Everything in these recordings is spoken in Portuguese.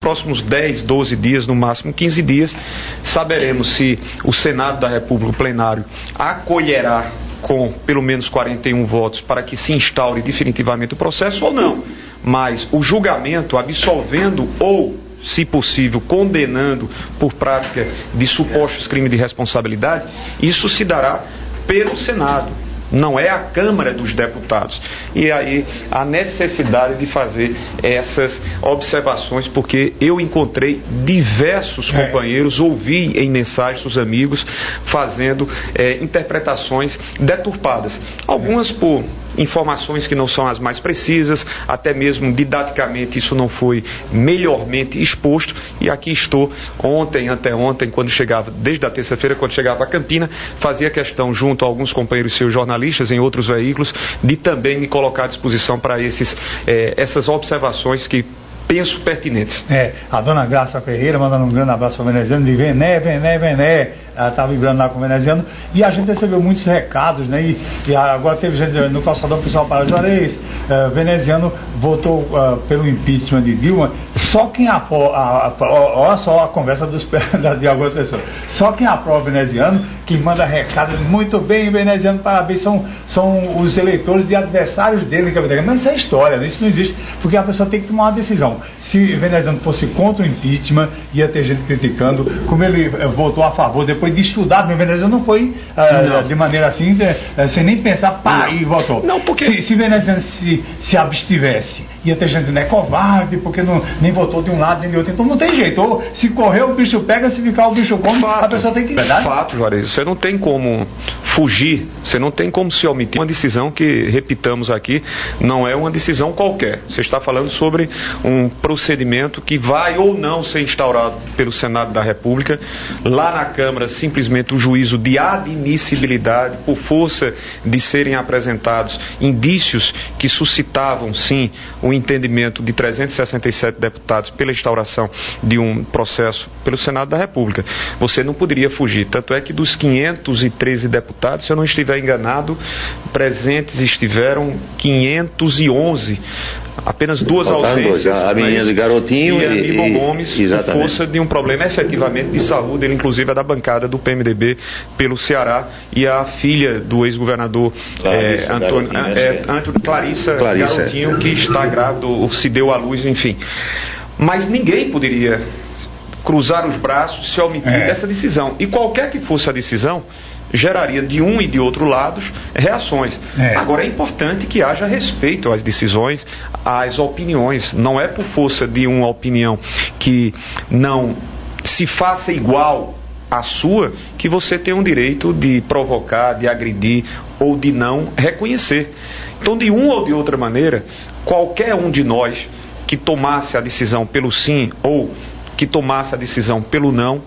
próximos 10, 12 dias, no máximo 15 dias, saberemos se o Senado da República, o plenário, acolherá com pelo menos 41 votos para que se instaure definitivamente o processo ou não. Mas o julgamento, absolvendo ou, se possível, condenando por prática de supostos crimes de responsabilidade, isso se dará pelo Senado. Não é a Câmara dos Deputados. E aí a necessidade de fazer essas observações, porque eu encontrei diversos companheiros, ouvi em mensagens os amigos fazendo interpretações deturpadas. Algumas por informações que não são as mais precisas, até mesmo didaticamente isso não foi melhormente exposto, e aqui estou ontem, anteontem, quando chegava, desde a terça-feira, quando chegava a Campina, fazia questão junto a alguns companheiros seus jornalistas em outros veículos, de também me colocar à disposição para essas observações que penso pertinentes. A dona Graça Ferreira mandando um grande abraço para o veneziano, de Vené, ela está vibrando lá com o veneziano, e a gente recebeu muitos recados, né, e agora teve gente no calçadão, o pessoal para Juarez, veneziano votou pelo impeachment de Dilma, só quem olha só a conversa de algumas pessoas, só quem aprova veneziano, que manda recado, muito bem, veneziano, parabéns, são os eleitores de adversários dele, mas isso é história, né? Isso não existe, porque a pessoa tem que tomar uma decisão. Se veneziano fosse contra o impeachment, ia ter gente criticando, como ele votou a favor, depois de estudar, o veneziano não foi de maneira assim, sem nem pensar, e votou. Não, porque... Se veneziano se abstivesse, ia ter gente dizendo, é covarde, porque nem votou de um lado nem de outro, então não tem jeito, ou se correr o bicho pega, se ficar o bicho come, a pessoa tem que... Fato, Juarez, você não tem como fugir, você não tem como se omitir uma decisão que, repitamos aqui, não é uma decisão qualquer. Você está falando sobre um procedimento que vai ou não ser instaurado pelo Senado da República. Lá na Câmara, simplesmente o juízo de admissibilidade, por força de serem apresentados indícios que suscitavam, sim, o entendimento de 367 deputados pela instauração de um processo pelo Senado da República. Você não poderia fugir. Tanto é que dos 513 deputados, se eu não estiver enganado, presentes estiveram 511. Apenas duas ausências. A menina de Garotinho e Aníbal Gomes, por força de um problema efetivamente de saúde. Ele, inclusive, é da bancada do PMDB pelo Ceará, e a filha do ex-governador Clarissa Garotinho, que está grávida, ou se deu à luz, enfim. Mas ninguém poderia cruzar os braços, se omitir dessa decisão. E qualquer que fosse a decisão, geraria de um e de outro lado reações. Agora, é importante que haja respeito às decisões, às opiniões. Não é por força de uma opinião que não se faça igual à sua que você tem o direito de provocar, de agredir ou de não reconhecer. Então, de uma ou de outra maneira, qualquer um de nós que tomasse a decisão pelo sim ou que tomasse a decisão pelo não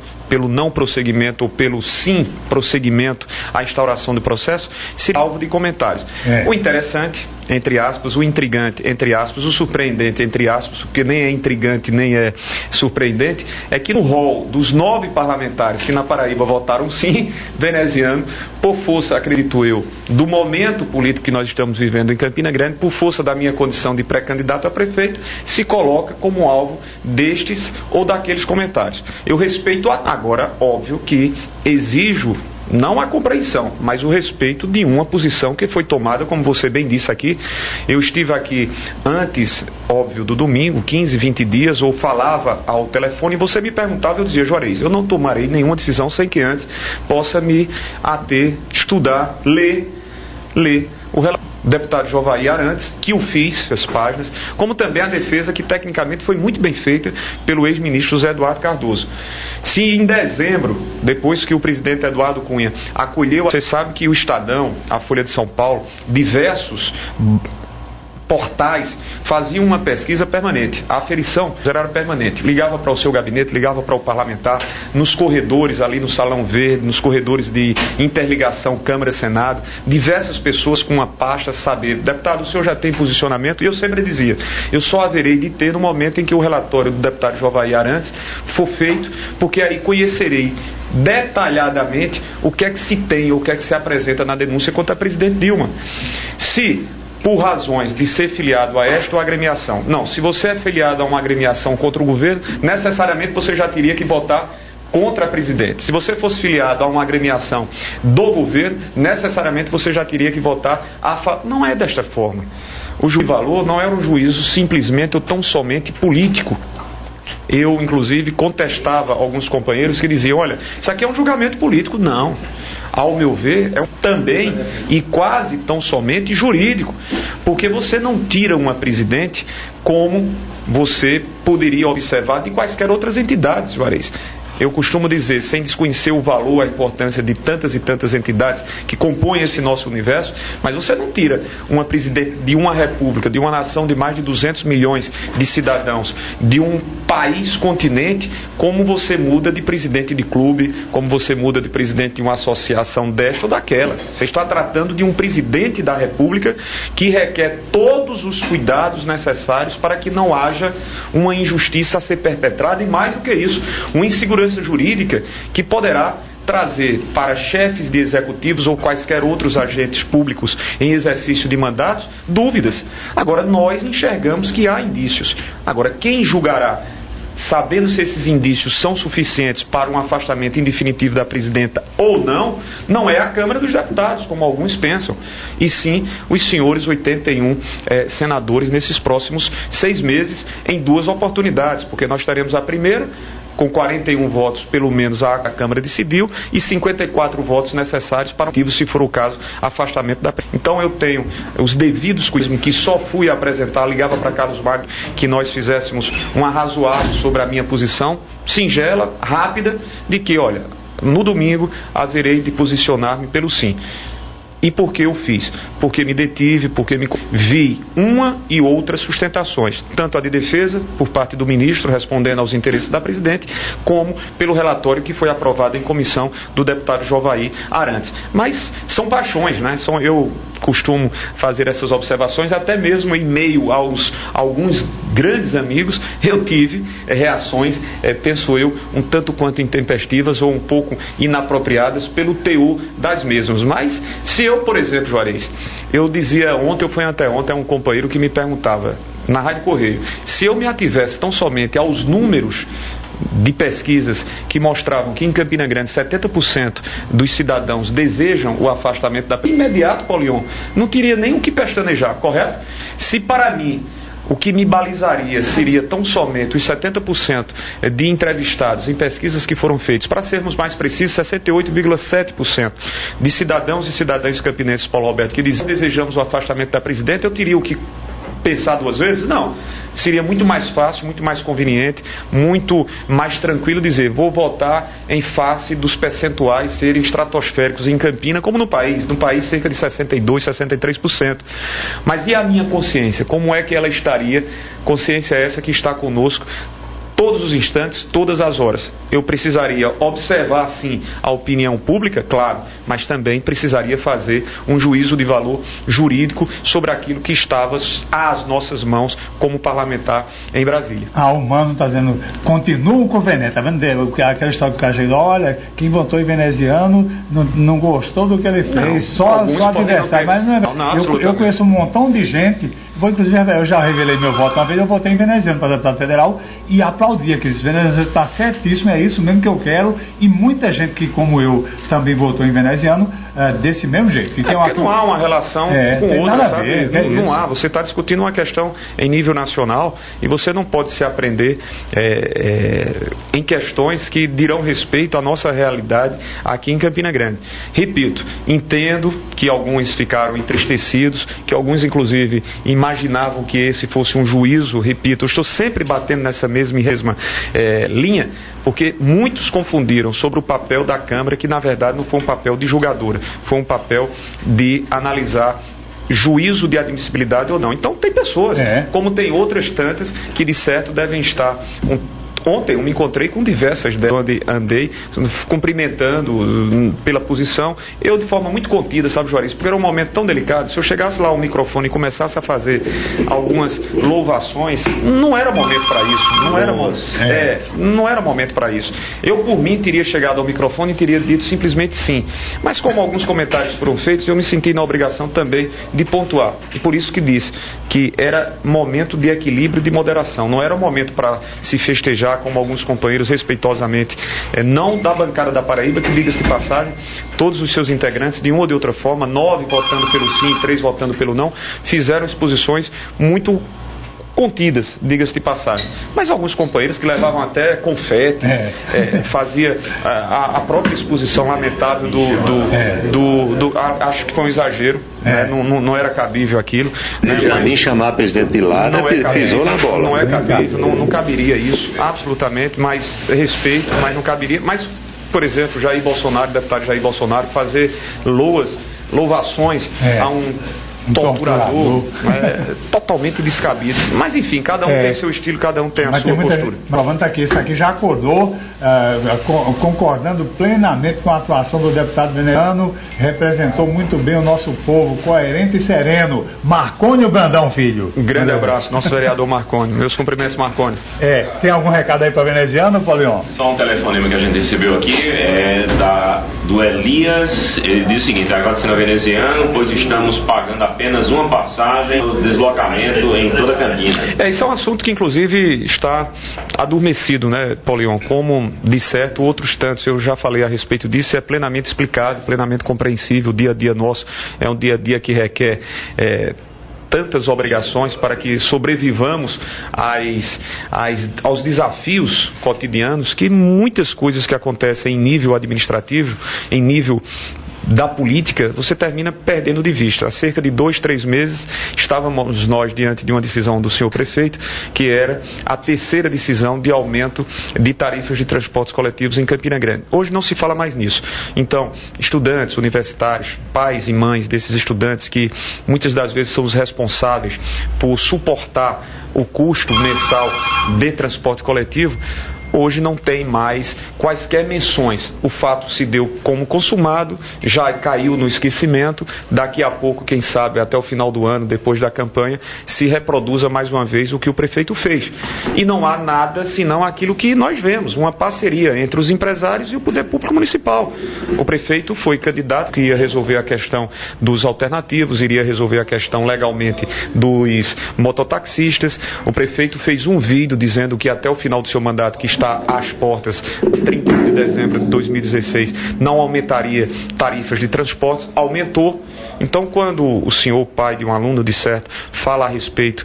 prosseguimento ou pelo sim prosseguimento à instauração do processo, seria alvo de comentários. O interessante, entre aspas, o intrigante, entre aspas, o surpreendente, entre aspas, porque nem é intrigante nem é surpreendente, é que no rol dos 9 parlamentares que na Paraíba votaram sim, veneziano, por força, acredito eu, do momento político que nós estamos vivendo em Campina Grande, por força da minha condição de pré-candidato a prefeito, se coloca como alvo destes ou daqueles comentários. Eu respeito agora, óbvio que exijo não a compreensão, mas o respeito de uma posição que foi tomada, como você bem disse aqui. Eu estive aqui antes, óbvio, do domingo, 15, 20 dias, ou falava ao telefone e você me perguntava, eu dizia, Juarez, eu não tomarei nenhuma decisão sem que antes possa me ater, estudar, ler o relatório do deputado Jovair Arantes, que eu fiz, as páginas, como também a defesa que tecnicamente foi muito bem feita pelo ex-ministro José Eduardo Cardoso. Se em dezembro, depois que o presidente Eduardo Cunha acolheu, você sabe que o Estadão, a Folha de São Paulo, diversos portais faziam uma pesquisa permanente. A aferição era permanente. Ligava para o seu gabinete, ligava para o parlamentar, nos corredores ali no Salão Verde, nos corredores de interligação Câmara-Senado, diversas pessoas com uma pasta saber, deputado, o senhor já tem posicionamento? E eu sempre dizia, eu só haverei de ter no momento em que o relatório do deputado Jovair Arantes for feito, porque aí conhecerei detalhadamente o que é que se tem, ou o que é que se apresenta na denúncia contra a presidente Dilma. Se por razões de ser filiado a esta ou agremiação. Não, se você é filiado a uma agremiação contra o governo, necessariamente você já teria que votar contra a presidente. Se você fosse filiado a uma agremiação do governo, necessariamente você já teria que votar a favor. Não é desta forma. O juízo de valor não era um juízo simplesmente ou tão somente político. Eu, inclusive, contestava alguns companheiros que diziam, olha, isso aqui é um julgamento político. Não. Ao meu ver, é também e quase tão somente jurídico. Porque você não tira uma presidente como você poderia observar de quaisquer outras entidades, Juarez. Eu costumo dizer, sem desconhecer o valor, a importância de tantas e tantas entidades que compõem esse nosso universo, mas você não tira uma presidente de uma república, de uma nação de mais de 200 milhões de cidadãos, de um país continente, como você muda de presidente de clube, como você muda de presidente de uma associação desta ou daquela. Você está tratando de um presidente da república que requer todos os cuidados necessários para que não haja uma injustiça a ser perpetrada e, mais do que isso, uma insegurança jurídica que poderá trazer para chefes de executivos ou quaisquer outros agentes públicos em exercício de mandatos, dúvidas. Agora, nós enxergamos que há indícios. Agora, quem julgará, sabendo se esses indícios são suficientes para um afastamento indefinitivo da presidenta ou não, não é a Câmara dos Deputados, como alguns pensam, e sim os senhores 81 senadores nesses próximos 6 meses, em 2 oportunidades, porque nós teremos a primeira, com 41 votos, pelo menos a Câmara decidiu, e 54 votos necessários para, se for o caso, afastamento da presidente. Então eu tenho os devidos cuidados, que só fui apresentar, ligava para Carlos Magno, que nós fizéssemos um arrazoado sobre a minha posição, singela, rápida, de que, olha, no domingo haverei de posicionar-me pelo sim. E por que eu fiz? Porque me detive, porque vi uma e outras sustentações, tanto a de defesa, por parte do ministro, respondendo aos interesses da presidente, como pelo relatório que foi aprovado em comissão do deputado Jovaí Arantes. Mas são paixões, né? Eu costumo fazer essas observações, até mesmo em meio aos alguns grandes amigos, eu tive reações, penso eu, um tanto quanto intempestivas ou um pouco inapropriadas pelo teor das mesmas. Mas se eu, por exemplo, Juarez, eu dizia ontem ou foi anteontem a um companheiro que me perguntava na Rádio Correio, se eu me ativesse tão somente aos números de pesquisas que mostravam que em Campina Grande 70% dos cidadãos desejam o afastamento da imediato, Paulion, não teria nem o que pestanejar, correto? Se para mim o que me balizaria seria tão somente os 70% de entrevistados em pesquisas que foram feitas, para sermos mais precisos, 68,7% de cidadãos e cidadãs campinenses, Paulo Alberto, que dizem que desejamos o afastamento da presidenta, eu teria o que pensar 2 vezes? Não. Seria muito mais fácil, muito mais conveniente, muito mais tranquilo dizer, vou votar em face dos percentuais serem estratosféricos em Campina, como no país cerca de 62%, 63%. Mas e a minha consciência? Como é que ela estaria? Consciência essa que está conosco todos os instantes, todas as horas. Eu precisaria observar, sim, a opinião pública, claro, mas também precisaria fazer um juízo de valor jurídico sobre aquilo que estava às nossas mãos como parlamentar em Brasília. O Mano está dizendo, continua com o Vené, está vendo? Aquela história que o Cajado, olha, quem votou em veneziano não gostou do que ele fez, não, só adversário, mas não é. Não, eu conheço um montão de gente. Inclusive, eu já revelei meu voto uma vez, eu votei em veneziano para deputado federal e aplaudi aqueles venezianos. Está certíssimo, é isso mesmo que eu quero, e muita gente que, como eu, também votou em veneziano, desse mesmo jeito. Então, porque não há uma relação com outra, sabe? Não há. Você está discutindo uma questão em nível nacional e você não pode se aprender em questões que dirão respeito à nossa realidade aqui em Campina Grande. Repito, entendo que alguns ficaram entristecidos, que alguns, inclusive, imaginavam que esse fosse um juízo, repito, eu estou sempre batendo nessa mesma linha, porque muitos confundiram sobre o papel da Câmara, que na verdade não foi um papel de julgadora, foi um papel de analisar juízo de admissibilidade ou não. Então tem pessoas, como tem outras tantas, que de certo devem estar Ontem eu me encontrei com diversas delas, onde andei cumprimentando pela posição, eu de forma muito contida, sabe, Juarez, porque era um momento tão delicado. Se eu chegasse lá ao microfone e começasse a fazer algumas louvações, não era momento para isso, não era momento para isso. Eu, por mim, teria chegado ao microfone e teria dito simplesmente sim, mas como alguns comentários foram feitos, eu me senti na obrigação também de pontuar, e por isso que disse que era momento de equilíbrio, de moderação, não era um momento para se festejar, como alguns companheiros respeitosamente, não da bancada da Paraíba, que, diga-se de passagem, todos os seus integrantes, de uma ou de outra forma, 9 votando pelo sim, 3 votando pelo não, fizeram exposições muito contidas, diga-se de passagem. Mas alguns companheiros que levavam até confetes, fazia a própria exposição lamentável acho que foi um exagerro, né? Não era cabível aquilo. Né? Nem chamar presidente de lá, pisou na bola. Não é cabível, não caberia isso, absolutamente, mas respeito, mas não caberia. Mas, por exemplo, Jair Bolsonaro, deputado Jair Bolsonaro, fazer louvações a um torturador, totalmente descabido. Mas enfim, cada um tem seu estilo, cada um tem a sua postura. Provando aqui, esse aqui já acordou, concordando plenamente com a atuação do deputado veneziano, representou muito bem o nosso povo, coerente e sereno. Marcônio Brandão, filho. Um grande abraço, nosso vereador Marcônio. Meus cumprimentos, Marcônio. Tem algum recado aí para veneziano, Paulinho? Só um telefonema que a gente recebeu aqui, do Elias. Ele diz o seguinte: agradecendo ao veneziano, pois estamos pagando apenas uma passagem do deslocamento em toda a Campina. Isso é um assunto que inclusive está adormecido, né, Paulinho? Como de certo outros tantos, eu já falei a respeito disso, é plenamente explicado, plenamente compreensível. O dia a dia nosso é um dia a dia que requer tantas obrigações para que sobrevivamos aos desafios cotidianos, que muitas coisas que acontecem em nível administrativo, em nível da política, você termina perdendo de vista. Há cerca de 2, 3 meses estávamos nós diante de uma decisão do senhor prefeito, que era a terceira decisão de aumento de tarifas de transportes coletivos em Campina Grande. Hoje não se fala mais nisso. Então, estudantes, universitários, pais e mães desses estudantes, que muitas das vezes são os responsáveis por suportar o custo mensal de transporte coletivo, hoje não tem mais quaisquer menções. O fato se deu como consumado, já caiu no esquecimento. Daqui a pouco, quem sabe, até o final do ano, depois da campanha, se reproduza mais uma vez o que o prefeito fez. E não há nada senão aquilo que nós vemos, uma parceria entre os empresários e o poder público municipal. O prefeito foi candidato que ia resolver a questão dos alternativos, iria resolver a questão legalmente dos mototaxistas. O prefeito fez um vídeo dizendo que até o final do seu mandato, que está às portas, 31 de dezembro de 2016, não aumentaria tarifas de transportes. Aumentou. Então, quando o senhor, pai de um aluno, de certo, fala a respeito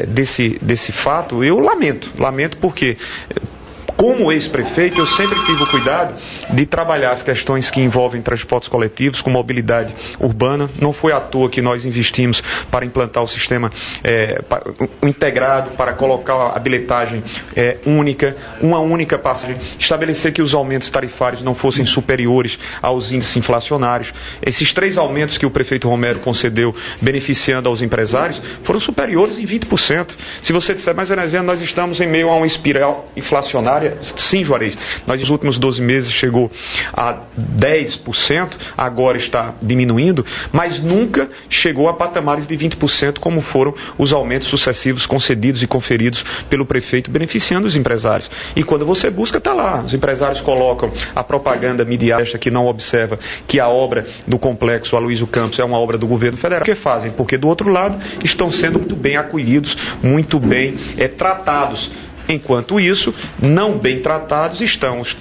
desse fato, eu lamento porque, como ex-prefeito, eu sempre tive o cuidado de trabalhar as questões que envolvem transportes coletivos, com mobilidade urbana. Não foi à toa que nós investimos para implantar o sistema integrado, para colocar a bilhetagem única, uma única passagem, estabelecer que os aumentos tarifários não fossem superiores aos índices inflacionários. Esses 3 aumentos que o prefeito Romero concedeu, beneficiando aos empresários, foram superiores em 20%. Se você disser, mas veneziano, nós estamos em meio a uma espiral inflacionária, sim, Juarez, nós nos últimos 12 meses chegou a 10%, agora está diminuindo, mas nunca chegou a patamares de 20%, como foram os aumentos sucessivos concedidos e conferidos pelo prefeito, beneficiando os empresários. E quando você busca, está lá. Os empresários colocam a propaganda midiática que não observa que a obra do complexo Aloysio Campos é uma obra do governo federal. O que fazem? Porque do outro lado estão sendo muito bem acolhidos, muito bem tratados. Enquanto isso, não bem tratados estão os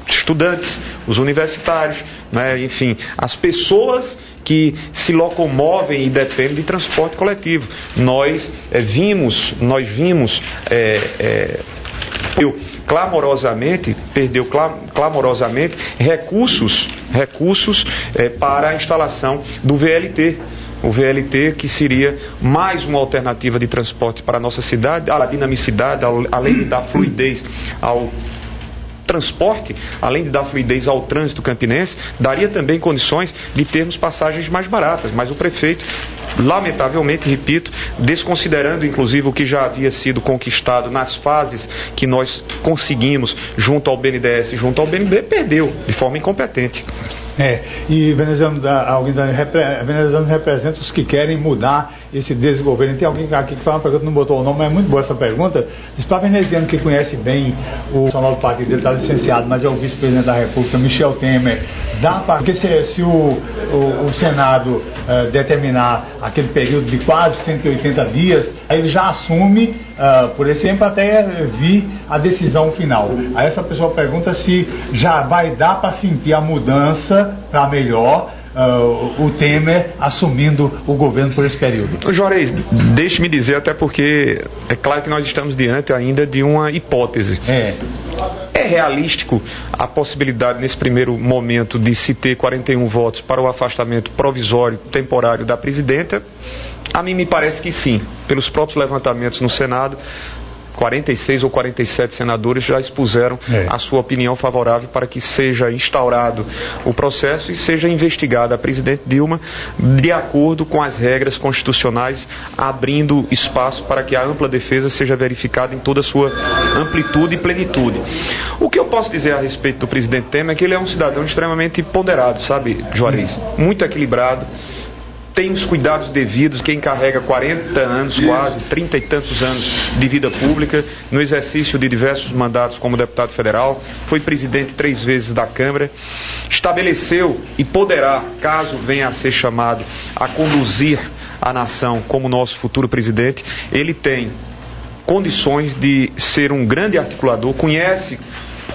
estudantes, os universitários, né? Enfim, as pessoas que se locomovem e dependem de transporte coletivo. Nós vimos perdeu clamorosamente recursos para a instalação do VLT. O VLT, que seria mais uma alternativa de transporte para a nossa cidade, a dinamicidade, além de dar fluidez ao transporte, além de dar fluidez ao trânsito campinense, daria também condições de termos passagens mais baratas. Mas o prefeito lamentavelmente, repito, desconsiderando inclusive o que já havia sido conquistado nas fases que nós conseguimos junto ao BNDES e junto ao BNB, perdeu de forma incompetente. E venezuelanos representa os que querem mudar esse desgoverno. Tem alguém aqui que faz uma pergunta, não botou o nome, mas é muito boa essa pergunta. Diz para veneziano que conhece bem o nacional do partido dele, está licenciado, mas é o vice-presidente da República, Michel Temer. Porque se o Senado determinar aquele período de quase 180 dias, aí ele já assume por esse tempo até vir a decisão final. Aí essa pessoa pergunta se já vai dar para sentir a mudança para melhor, o Temer assumindo o governo por esse período. Juarez, deixe-me dizer, até porque é claro que nós estamos diante ainda de uma hipótese. É realístico a possibilidade nesse primeiro momento de se ter 41 votos para o afastamento provisório, temporário da presidenta? A mim me parece que sim, pelos próprios levantamentos no Senado. 46 ou 47 senadores já expuseram a sua opinião favorável para que seja instaurado o processo e seja investigada a presidente Dilma de acordo com as regras constitucionais, abrindo espaço para que a ampla defesa seja verificada em toda a sua amplitude e plenitude. O que eu posso dizer a respeito do presidente Temer é que ele é um cidadão extremamente ponderado, sabe, Juarez? Muito equilibrado. Tem os cuidados devidos, quem carrega 40 anos, quase 30 e tantos anos de vida pública, no exercício de diversos mandatos como deputado federal, foi presidente 3 vezes da Câmara, estabeleceu e poderá, caso venha a ser chamado, a conduzir a nação como nosso futuro presidente. Ele tem condições de ser um grande articulador, conhece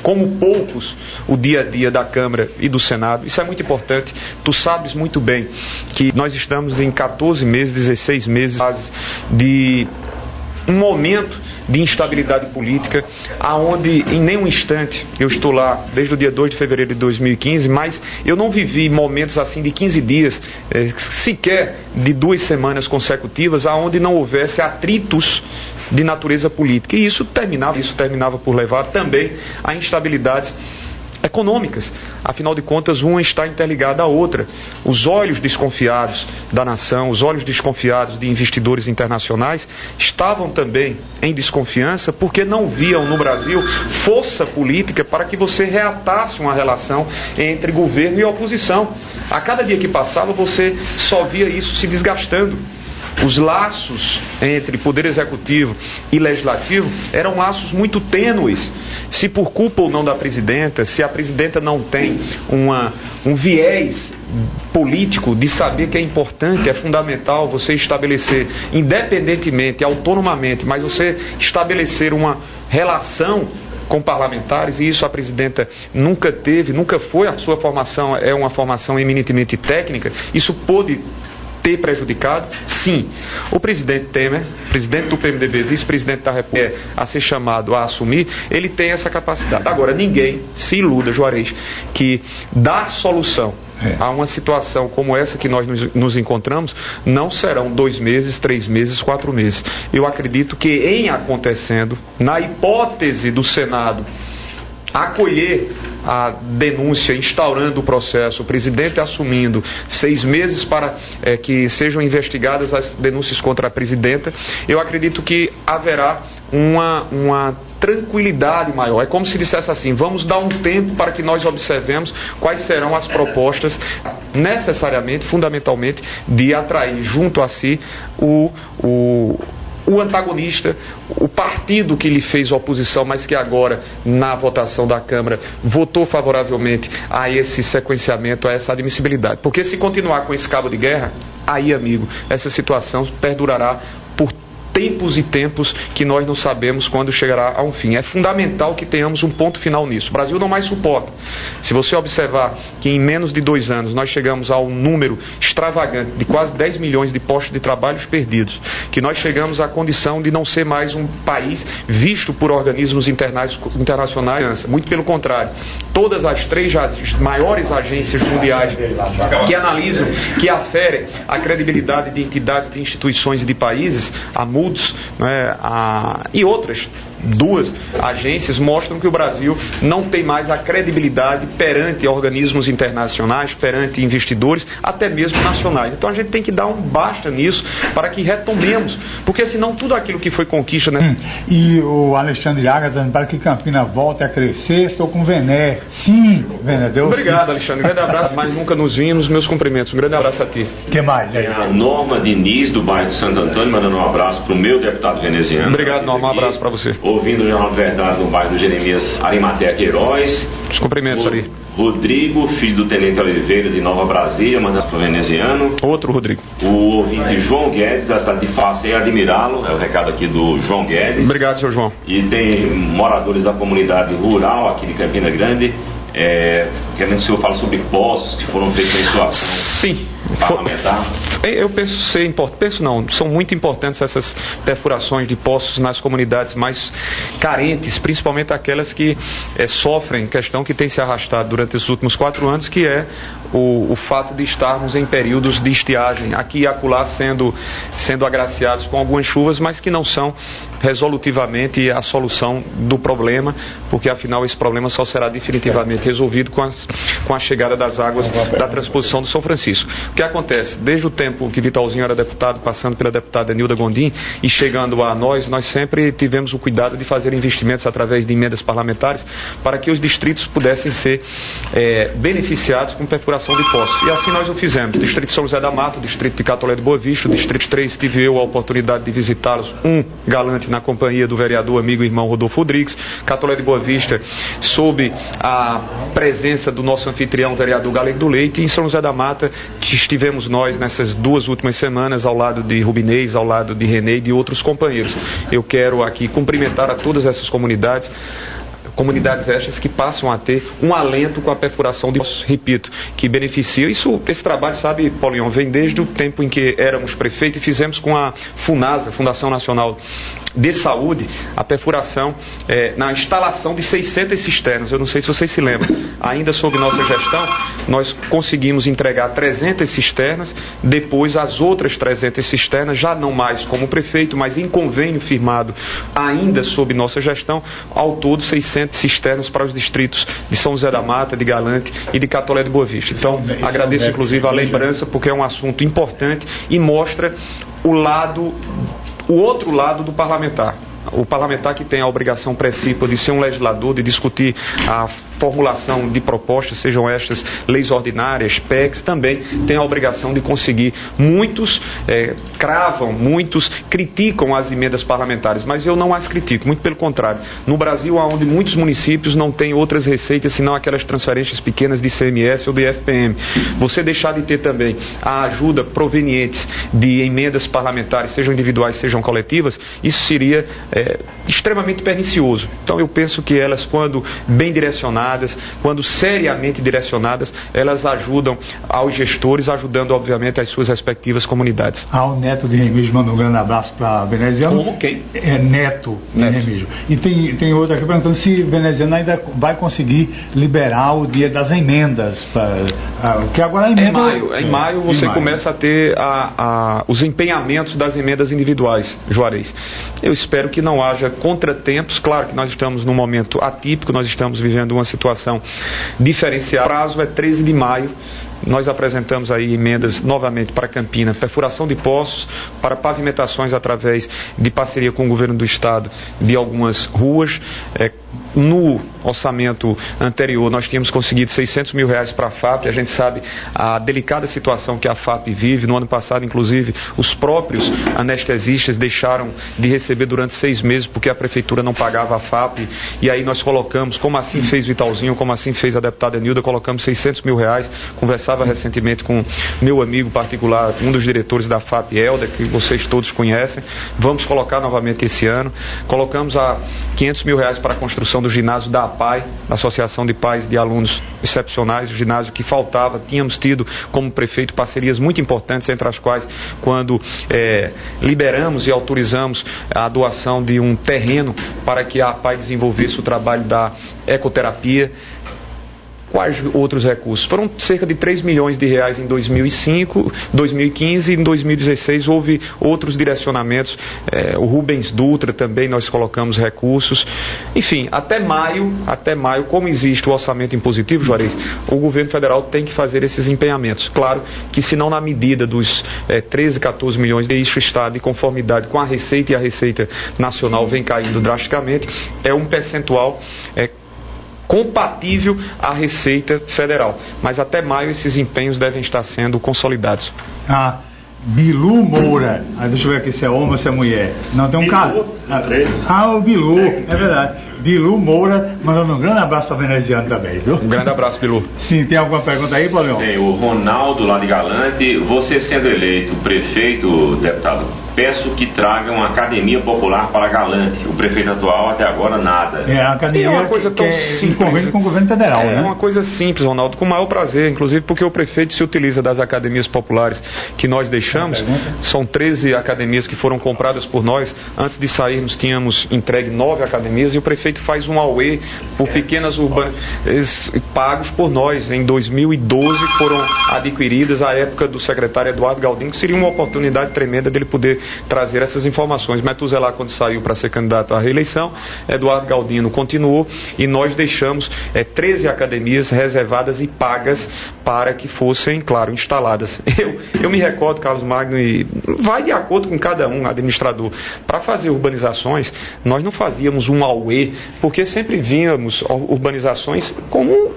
como poucos o dia a dia da Câmara e do Senado. Isso é muito importante. Tu sabes muito bem que nós estamos em 14 meses, 16 meses de um momento de instabilidade política, aonde em nenhum instante, eu estou lá desde o dia 2 de fevereiro de 2015, mas eu não vivi momentos assim de 15 dias, sequer de 2 semanas consecutivas, aonde não houvesse atritos de natureza política. E isso terminava por levar também a instabilidades econômicas. Afinal de contas, uma está interligada à outra. Os olhos desconfiados da nação, os olhos desconfiados de investidores internacionais estavam também em desconfiança porque não viam no Brasil força política para que você reatasse uma relação entre governo e oposição. A cada dia que passava, você só via isso se desgastando. Os laços entre poder executivo e legislativo eram laços muito tênues. Se por culpa ou não da presidenta, se a presidenta não tem um viés político de saber que é importante, é fundamental você estabelecer, independentemente, autonomamente, mas você estabelecer uma relação com parlamentares, e isso a presidenta nunca teve, nunca foi. A sua formação é uma formação eminentemente técnica. Isso pôde ter prejudicado? Sim. O presidente Temer, presidente do PMDB, vice-presidente da República, a ser chamado a assumir, ele tem essa capacidade. Agora, ninguém se iluda, Juarez, que dar solução a uma situação como essa que nós nos encontramos não serão 2 meses, 3 meses, 4 meses. Eu acredito que em acontecendo, na hipótese do Senado acolher a denúncia, instaurando o processo, o presidente assumindo 6 meses para que sejam investigadas as denúncias contra a presidenta, eu acredito que haverá uma tranquilidade maior. É como se dissesse assim: vamos dar um tempo para que nós observemos quais serão as propostas, necessariamente, fundamentalmente, de atrair junto a si o antagonista, o partido que lhe fez oposição, mas que agora, na votação da Câmara, votou favoravelmente a esse sequenciamento, a essa admissibilidade. Porque se continuar com esse cabo de guerra, aí, amigo, essa situação perdurará por tempos e tempos que nós não sabemos quando chegará a um fim. É fundamental que tenhamos um ponto final nisso. O Brasil não mais suporta. Se você observar que em menos de 2 anos nós chegamos a um número extravagante de quase 10 milhões de postos de trabalho perdidos, que nós chegamos à condição de não ser mais um país visto por organismos internacionais, muito pelo contrário. Todas as 3 maiores agências mundiais que analisam, que aferem a credibilidade de entidades, de instituições e de países, a Moody's, e outras, duas agências mostram que o Brasil não tem mais a credibilidade perante organismos internacionais, perante investidores, até mesmo nacionais. Então a gente tem que dar um basta nisso para que retomemos, porque senão tudo aquilo que foi conquista, né? E o Alexandre Agas dizendo para que Campina volte a crescer, estou com o Vené. Sim, Vené, Deus. Obrigado, Alexandre. Grande abraço, mas nunca nos vimos, meus cumprimentos. Um grande abraço a ti. O que mais? Tem a Norma Diniz, do bairro de Santo Antônio, mandando um abraço para o meu deputado veneziano. Obrigado, Norma. Um abraço para você. Ouvindo o Jornal de Verdade no bairro do Jeremias Arimatea Queiroz. Os cumprimentos ali. Rodrigo, filho do Tenente Oliveira, de Nova Brasília, mandando para o veneziano. Outro Rodrigo. O ouvinte João Guedes, da cidade de Facei, admirá-lo. É o recado aqui do João Guedes. Obrigado, seu João. E tem moradores da comunidade rural aqui de Campina Grande. Querendo que o senhor fale sobre poços que foram feitos em sua ação. Sim. Parlamentar. Eu penso ser importante, penso não, são muito importantes essas perfurações de poços nas comunidades mais carentes, principalmente aquelas que sofrem questão que tem se arrastado durante os últimos 4 anos, que é o fato de estarmos em períodos de estiagem, aqui e acolá sendo agraciados com algumas chuvas, mas que não são resolutivamente a solução do problema, porque afinal esse problema só será definitivamente resolvido com a chegada das águas da transposição do São Francisco. O que acontece? Desde o tempo que Vitalzinho era deputado, passando pela deputada Nilda Gondim e chegando a nós sempre tivemos o cuidado de fazer investimentos através de emendas parlamentares para que os distritos pudessem ser beneficiados com perfuração de poços. E assim nós o fizemos. Distrito de São José da Mata, Distrito de Catolé de Boa Vista, Distrito 3 tive eu a oportunidade de visitá-los, galante na companhia do vereador amigo e irmão Rodolfo Rodrigues. Catolé de Boa Vista, sob a presença do nosso anfitrião, vereador Galego do Leite, e em São José da Mata estivemos nós nessas 2 últimas semanas ao lado de Rubinês, ao lado de Renê e de outros companheiros. Eu quero aqui cumprimentar a todas essas comunidades estas que passam a ter um alento com a perfuração de poços, repito, que beneficia. Esse trabalho, sabe, Paulinho, vem desde o tempo em que éramos prefeito e fizemos com a FUNASA, Fundação Nacional de Saúde, a perfuração na instalação de 600 cisternas. Eu não sei se vocês se lembram, ainda sob nossa gestão nós conseguimos entregar 300 cisternas, depois as outras 300 cisternas, já não mais como prefeito, mas em convênio firmado ainda sob nossa gestão, ao todo 600 cisternas para os distritos de São José da Mata, de Galante e de Catolé de Boa Vista. Então agradeço inclusive a lembrança, porque é um assunto importante e mostra o outro lado do parlamentar. O parlamentar que tem a obrigação precípua de ser um legislador, de discutir a formulação de propostas, sejam estas leis ordinárias, PECs, também tem a obrigação de conseguir. Muitos cravam, muitos criticam as emendas parlamentares, mas eu não as critico, muito pelo contrário. No Brasil, onde muitos municípios não têm outras receitas senão aquelas transferências pequenas de ICMS ou de FPM, você deixar de ter também a ajuda provenientes de emendas parlamentares, sejam individuais, sejam coletivas, isso seria extremamente pernicioso. Então eu penso que elas, quando bem direcionadas, quando seriamente direcionadas, elas ajudam aos gestores, ajudando obviamente as suas respectivas comunidades. O Neto de Remígio manda um grande abraço para Veneziano. Como? Quem? Neto de Remígio. E tem outro aqui perguntando se Veneziano ainda vai conseguir liberar o dia das emendas, que agora é emenda. Em maio você começa a ter os empenhamentos das emendas individuais, Juarez. Eu espero que não haja contratempos. Claro que nós estamos num momento atípico, nós estamos vivendo uma situação diferenciada. O prazo é 13 de maio. Nós apresentamos aí emendas novamente para Campina, perfuração de poços, para pavimentações através de parceria com o governo do estado de algumas ruas. No orçamento anterior nós tínhamos conseguido R$600 mil para a FAP. A gente sabe a delicada situação que a FAP vive. No ano passado, inclusive, os próprios anestesistas deixaram de receber durante 6 meses porque a prefeitura não pagava a FAP. E aí nós colocamos, como assim fez o Italzinho, como assim fez a deputada Nilda, colocamos R$600 mil. Conversava recentemente com meu amigo particular, um dos diretores da FAP, Helder, que vocês todos conhecem. Vamos colocar novamente esse ano. Colocamos R$500 mil para a construção do ginásio da APAI, Associação de Pais de Alunos Excepcionais, o ginásio que faltava. Tínhamos tido como prefeito parcerias muito importantes, entre as quais quando liberamos e autorizamos a doação de um terreno para que a APAI desenvolvesse o trabalho da ecoterapia. Quais outros recursos? Foram cerca de 3 milhões de reais em 2005, 2015 e em 2016 houve outros direcionamentos. O Rubens Dutra também nós colocamos recursos. Enfim, até maio, como existe o orçamento impositivo, Juarez, o governo federal tem que fazer esses empenhamentos. Claro que se não na medida dos 13, 14 milhões, isso está de conformidade com a Receita, e a Receita Nacional vem caindo drasticamente, é um percentual compatível à Receita Federal. Mas até maio esses empenhos devem estar sendo consolidados. Bilu Moura. Deixa eu ver aqui se é homem ou se é mulher. Não, tem um cara. O Bilu, é verdade. Bilu Moura, mandando um grande abraço para veneziano também, viu? Um grande abraço, Bilu. Sim, tem alguma pergunta aí, Paulinho? Tem, o Ronaldo lá de Galante. Você sendo eleito prefeito, deputado, peço que traga uma academia popular para Galante. O prefeito atual até agora nada. A academia é uma coisa tão simples com o governo federal, né? É uma coisa simples, Ronaldo, com o maior prazer, inclusive porque o prefeito se utiliza das academias populares que nós deixamos. São 13 academias que foram compradas por nós. Antes de sairmos tínhamos entregue 9 academias e o prefeito faz um auê por pequenas urbanas pagos por nós. Em 2012 foram adquiridas à época do secretário Eduardo Galdino, que seria uma oportunidade tremenda dele poder trazer essas informações. Metuzela, quando saiu para ser candidato à reeleição, Eduardo Galdino continuou e nós deixamos 13 academias reservadas e pagas para que fossem, claro, instaladas. Eu me recordo, Carlos Magno, e vai de acordo com cada um, administrador. Para fazer urbanizações, nós não fazíamos um auê, porque sempre víamos urbanizações como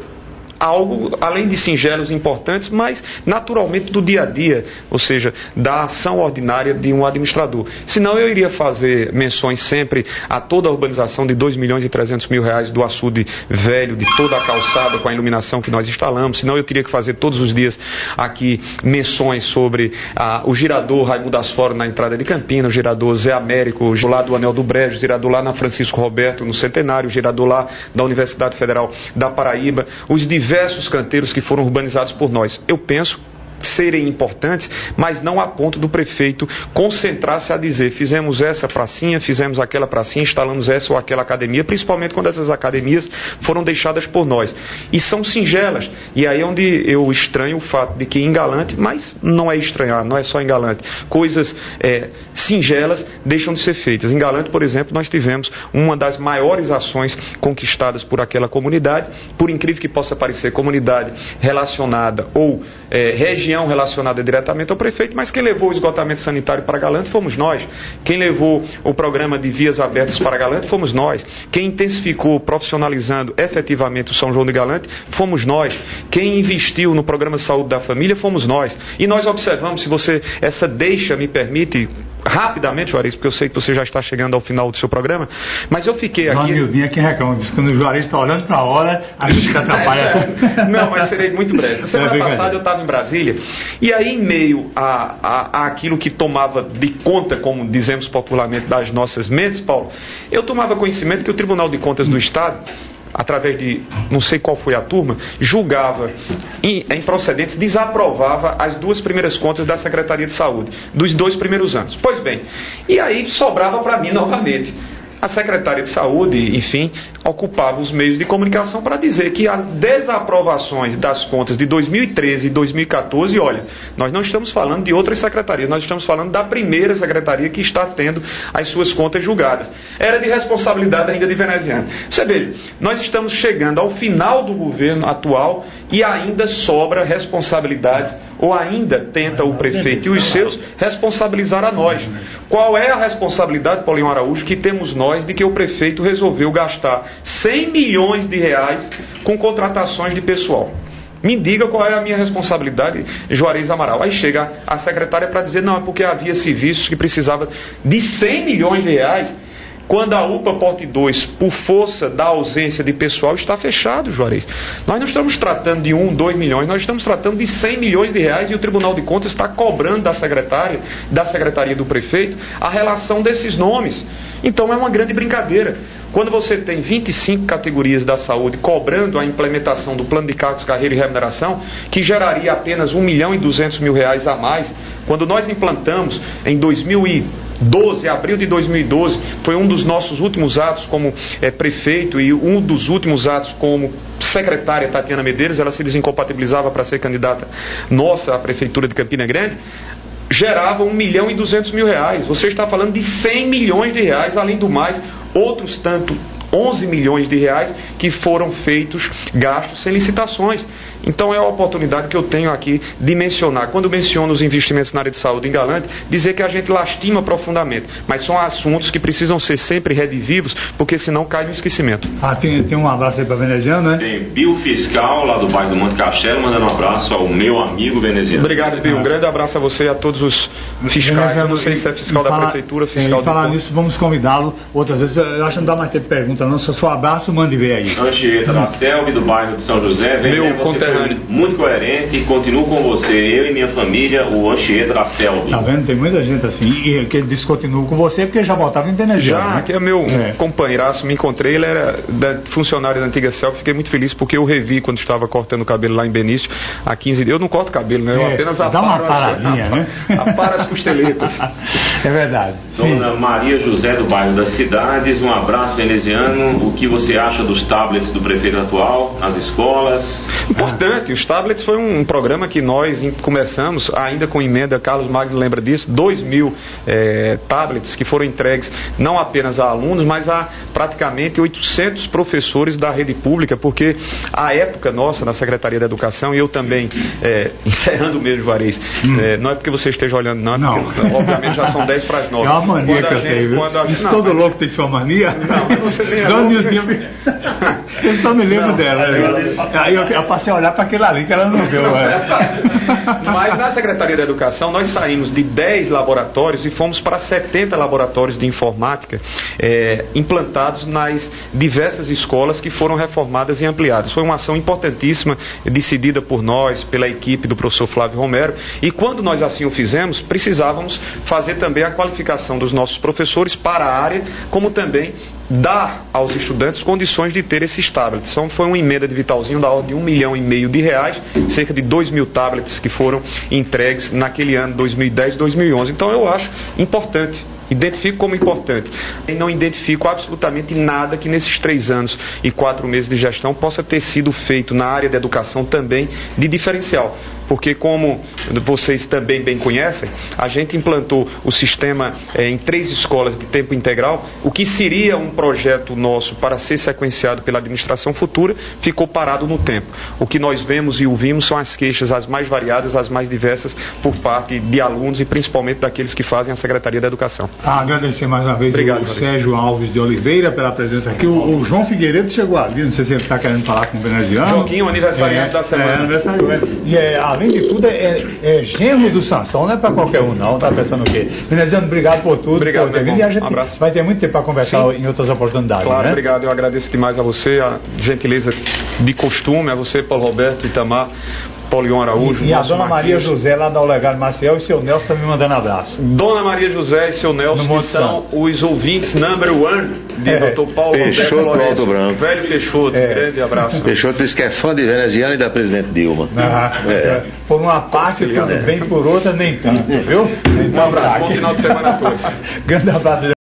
algo, além de singelos importantes, mas naturalmente do dia a dia, ou seja, da ação ordinária de um administrador. Senão eu iria fazer menções sempre a toda a urbanização de 2 milhões e 300 mil reais do açude velho, de toda a calçada com a iluminação que nós instalamos, senão eu teria que fazer todos os dias aqui menções sobre o girador Raimundo Asforo na entrada de Campinas, o girador Zé Américo, o lá do Anel do Brejo, o girador lá na Francisco Roberto no Centenário, o girador lá da Universidade Federal da Paraíba, os diversos canteiros que foram urbanizados por nós. Eu penso serem importantes, mas não a ponto do prefeito concentrar-se a dizer: fizemos essa pracinha, fizemos aquela pracinha, instalamos essa ou aquela academia, principalmente quando essas academias foram deixadas por nós. E são singelas. E aí é onde eu estranho o fato de que em Galante, mas não é estranhar, não é só em Galante, coisas singelas deixam de ser feitas. Em Galante, por exemplo, nós tivemos uma das maiores ações conquistadas por aquela comunidade, por incrível que possa parecer, comunidade relacionada ou região relacionada diretamente ao prefeito, mas quem levou o esgotamento sanitário para Galante fomos nós. Quem levou o programa de vias abertas para Galante fomos nós. Quem intensificou, profissionalizando efetivamente o São João de Galante fomos nós. Quem investiu no programa de saúde da família fomos nós. E nós observamos, se você, essa deixa me permite, rapidamente, Juarez, porque eu sei que você já está chegando ao final do seu programa, mas eu fiquei aqui... Mildinha que reclama disso, quando o Juarez está olhando para a hora, a gente atrapalha. Não, mas serei muito breve. Na semana passada eu estava em Brasília, e aí em meio a aquilo que tomava de conta, como dizemos popularmente, das nossas mentes, Paulo, eu tomava conhecimento que o Tribunal de Contas do Estado, através de, não sei qual foi a turma, julgava em procedentes, desaprovava as 2 primeiras contas da Secretaria de Saúde, dos 2 primeiros anos. Pois bem, e aí sobrava para mim novamente. A secretária de Saúde, enfim, ocupava os meios de comunicação para dizer que as desaprovações das contas de 2013 e 2014, olha, nós não estamos falando de outras secretarias, nós estamos falando da primeira secretaria que está tendo as suas contas julgadas. Era de responsabilidade ainda de veneziano. Você veja, nós estamos chegando ao final do governo atual e ainda sobra responsabilidade, ou ainda tenta o prefeito e os seus responsabilizar a nós. Qual é a responsabilidade, Paulinho Araújo, que temos nós de que o prefeito resolveu gastar 100 milhões de reais com contratações de pessoal? Me diga qual é a minha responsabilidade, Juarez Amaral. Aí chega a secretária para dizer: não, é porque havia serviços que precisava de 100 milhões de reais, quando a UPA Porte 2, por força da ausência de pessoal, está fechado, Juarez. Nós não estamos tratando de 1, 2 milhões, nós estamos tratando de 100 milhões de reais e o Tribunal de Contas está cobrando da Secretaria do Prefeito, a relação desses nomes. Então é uma grande brincadeira. Quando você tem 25 categorias da saúde cobrando a implementação do plano de cargos, carreira e remuneração, que geraria apenas 1 milhão e 200 mil reais a mais, quando nós implantamos em 2000 abril de 2012, foi um dos nossos últimos atos como prefeito e um dos últimos atos como secretária Tatiana Medeiros. Ela se desincompatibilizava para ser candidata nossa à prefeitura de Campina Grande. Gerava R$1.200.000. Você está falando de R$100 milhões, além do mais, outros tanto R$11 milhões que foram gastos sem licitações. Então é a oportunidade que eu tenho aqui de mencionar, quando menciono os investimentos na área de saúde em Galante, dizer que a gente lastima profundamente, mas são assuntos que precisam ser sempre redivivos, porque senão cai no esquecimento. Tem um abraço aí para Veneziano, né? Tem Bill Fiscal, lá do bairro do Monte Castelo, mandando um abraço ao meu amigo veneziano. Obrigado, Bill. Um grande abraço a você e a todos os fiscais. Eu não sei se é fiscal da prefeitura, fiscal do... Falar nisso, vamos convidá-lo outras vezes. Eu acho que não dá mais tempo de pergunta, não. Só abraço, mande ver aí. Anchieta da Selve, do bairro de São José. Meu conterrâneo. Muito coerente, continuo com você, eu e minha família, o Anchieta da Selve. Tá vendo? Tem muita gente assim, e que ele disse que continua com você porque já voltava em Venezuela. Já, né? Que é meu companheiraço, me encontrei, ele era funcionário da antiga Selve, fiquei muito feliz porque eu revi quando estava cortando o cabelo lá em Benício, há 15 dias. Eu não corto cabelo, né? Eu apenas aparo as costeletas. É verdade. Dona Maria José, do bairro das Cidades, um abraço veneziano. O que você acha dos tablets do prefeito atual nas escolas? Importante, os tablets foi um programa que nós começamos, ainda com emenda, Carlos Magno lembra disso, 2.000 tablets que foram entregues não apenas a alunos, mas a praticamente 800 professores da rede pública, porque a época nossa na Secretaria da Educação, e eu também, encerrando mesmo, Juarez, não é porque você esteja olhando, não, porque, obviamente já são 10 para as 9. É uma mania que eu tenho, Isso todo louco tem sua mania? Não, você nem é louco. Eu só me lembro dela. Aí eu passei a olhar para aquele ali que ela não viu. Mas na Secretaria da Educação nós saímos de 10 laboratórios e fomos para 70 laboratórios de informática implantados nas diversas escolas que foram reformadas e ampliadas. Foi uma ação importantíssima, decidida por nós, pela equipe do professor Flávio Romero, e quando nós assim o fizemos, precisávamos fazer também a qualificação dos nossos professores para a área, como também dar aos estudantes condições de ter esses tablets. Então foi uma emenda de Vitalzinho da ordem de R$1,5 milhão, cerca de 2.000 tablets que foram entregues naquele ano 2010 e 2011. Então eu acho importante. Identifico como importante. E não identifico absolutamente nada que nesses 3 anos e 4 meses de gestão possa ter sido feito na área da educação também de diferencial. Porque, como vocês também bem conhecem, a gente implantou o sistema em 3 escolas de tempo integral. O que seria um projeto nosso para ser sequenciado pela administração futura ficou parado no tempo. O que nós vemos e ouvimos são as queixas as mais variadas, as mais diversas por parte de alunos e principalmente daqueles que fazem a Secretaria da Educação. Agradecer mais uma vez o Sérgio Alves de Oliveira pela presença aqui. O João Figueiredo chegou ali, não sei se ele está querendo falar com o veneziano. Joaquim, aniversariante da semana. Aniversariante. E além de tudo, genro do Sansão, não é para qualquer um não, tá pensando o quê? Veneziano, obrigado por tudo. Obrigado, por e a gente vai ter muito tempo para conversar em outras oportunidades. Claro, né? Obrigado, eu agradeço demais a você, a gentileza de costume, a você, Paulo Roberto, Itamar, Paulion Araújo. E a Dona Maria José lá da Olegário Maciel e seu Nelson estão me mandando abraço. Dona Maria José e seu Nelson, que são os ouvintes number 1 de Dr. Paulo Peixoto Alto Branco. Velho Peixoto, grande abraço. Peixoto disse que é fã de veneziano e da presidente Dilma. Por uma parte, tudo bem, por outra, nem tanto, viu? Um abraço, bom final de semana a todos. Grande abraço.